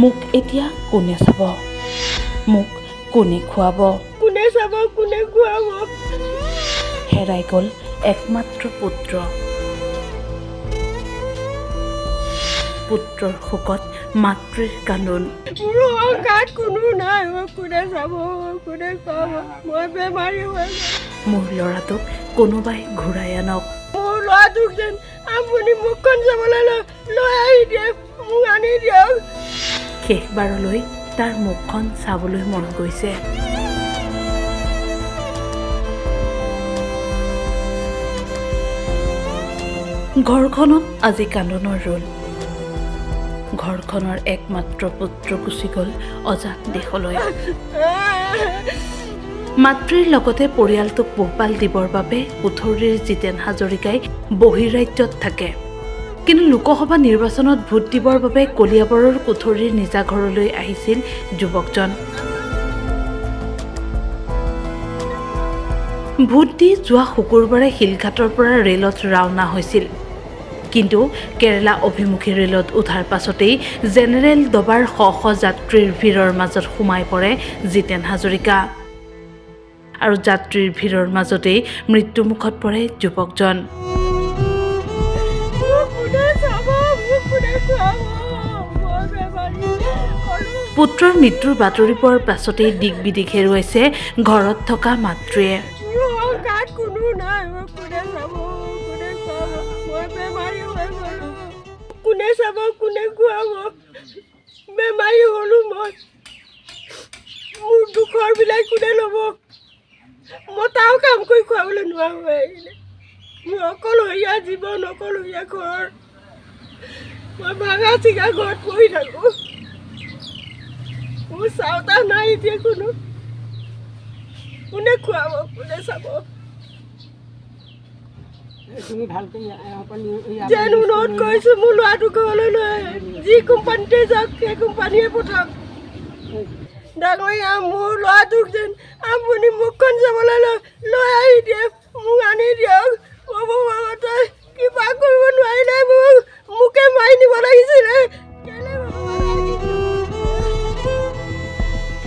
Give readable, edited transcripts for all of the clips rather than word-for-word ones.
মোক এতিয়া কোনে চাব, মোক কোনে খুৱাব, কোনে চাব কোনে খুৱাব। হেৰাই গ'ল একমাত্ৰ পুত্ৰ। পুত্ৰৰ শোকত মাতৃৰ কান্দোন। মোৰ গাত কোনো নাই, কোনে চাব কোনে খুৱাব, মই বেমাৰী হৈ গ'ল। মোৰ ল'ৰাটোক কোনোবাই ঘূৰাই আনক। মোৰ ল'ৰাটোক যেন আপুনি মুখখন চাবলৈ লৈ আহি দিয়ক, মোক আনি দিয়ক। শেষবাৰলৈ তাৰ মুখখন চাবলৈ মন গৈছে। ঘৰখনত আজি কান্দোনৰ ৰোল। ঘৰখনৰ একমাত্ৰ পুত্ৰ গুচি গ'ল অজান দেশলৈ। মাতৃৰ লগতে পৰিয়ালটোক পোহপাল দিবৰ বাবে কুঠৰীৰ জিতেন হাজৰিকাই বহিৰাজ্যত থাকে। কিন্তু লোকসভা নিৰ্বাচনত ভোট দিবৰ বাবে কলিয়াবৰৰ কুঠৰীৰ নিজা ঘৰলৈ আহিছিল যুৱকজন। ভোট দি যোৱা শুকুৰবাৰে শিলঘাটৰ পৰা ৰেলত ৰাওনা হৈছিল। কিন্তু কেৰালা অভিমুখী ৰেলত উঠাৰ পাছতেই জেনেৰেল ডবাৰ শ শ যাত্ৰীৰ ভিৰৰ মাজত সোমাই পৰে জিতেন হাজৰিকা। আৰু যাত্ৰীৰ ভিৰৰ মাজতেই মৃত্যুমুখত পৰে যুৱকজন। পুত্ৰৰ মৃত্যুৰ বাতৰি পোৱাৰ পাছতেই দিক বিদিক হেৰুৱাইছে ঘৰত থকা মাতৃয়ে। কোনে চাব কোনে খুৱাব, বেমাৰী হ'লো মই। মোৰ দুখৰ বিলাক কোনে ল'ব, মই তাও কাম কৰি খুৱাবলৈ নোৱাৰো হৈ আহিলে। মোৰ অকলশৰীয়া জীৱন, অকলশৰীয়া ঘৰ, মই ভাঙা চিঙা ঘৰত পঢ়ি থাকোঁ। মোৰ চাওতা নাই এতিয়া কোনো, কোনে খুৱাব কোনে চাব। যেন অনুৰোধ কৰিছোঁ মোৰ ল'ৰাটো ঘৰলৈ লৈ আহে, যি কোম্পানীতে যাওক সেই কোম্পানীয়ে পঠাওক। ডাঙৰীয়া মোৰ ল'ৰাটোক যেন আপুনি মুখখন চাবলৈ লৈ আহি দিয়ক, মোক আনি দিয়ক। ভগৱতই কিবা কৰিব নোৱাৰিলে মোকে মাৰি নিব লাগিছিলে।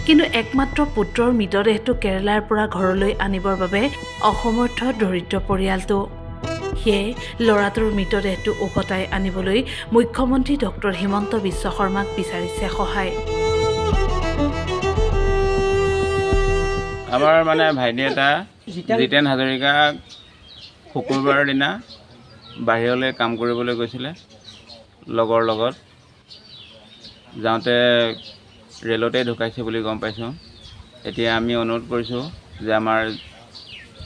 কিন্তু একমাত্ৰ পুত্ৰৰ মৃতদেহটো কেৰালাৰ পৰা ঘৰলৈ আনিবৰ বাবে অসমৰ্থ দৰিদ্ৰ পৰিয়ালটো। সেয়ে ল'ৰাটোৰ মৃতদেহটো উভতাই আনিবলৈ মুখ্যমন্ত্ৰী ডক্টৰ হিমন্ত বিশ্ব শৰ্মাক বিচাৰিছে সহায়। আমাৰ ভাইটি এটা জিতেন হাজৰিকা শুকুৰবাৰৰ দিনা বাহিৰলৈ কাম কৰিবলৈ গৈছিলে লগৰ লগত। যাওঁতে ৰেলতে ঢুকাইছে বুলি গম পাইছোঁ। এতিয়া আমি অনুৰোধ কৰিছোঁ যে আমাৰ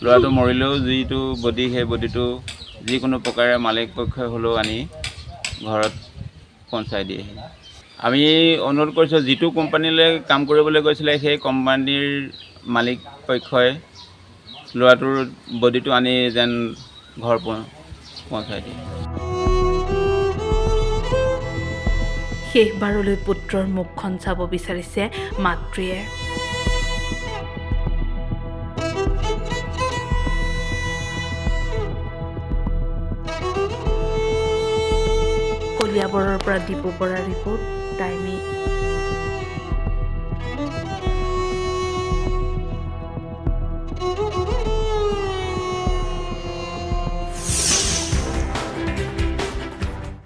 ল'ৰাটো মৰিলেও যিটো বডি, সেই বডিটো যিকোনো প্ৰকাৰে মালিক পক্ষই হ'লেও আনি ঘৰত পਹੁঁচাই দিয়েহি। আমি অনুৰোধ কৰিছোঁ যিটো কোম্পানীলৈ কাম কৰিবলৈ গৈছিলে সেই কোম্পানীৰ মালিক পক্ষই ল'ৰাটোৰ বডিটো আনি যেন ঘৰ পহুঁচাই দিয়ে। শেষবাৰলৈ পুত্ৰৰ মুখখন চাব বিচাৰিছে মাতৃয়ে। কলিয়াবৰৰ পৰা দীপু বৰাৰ ৰিপৰ্ট, টাইমী।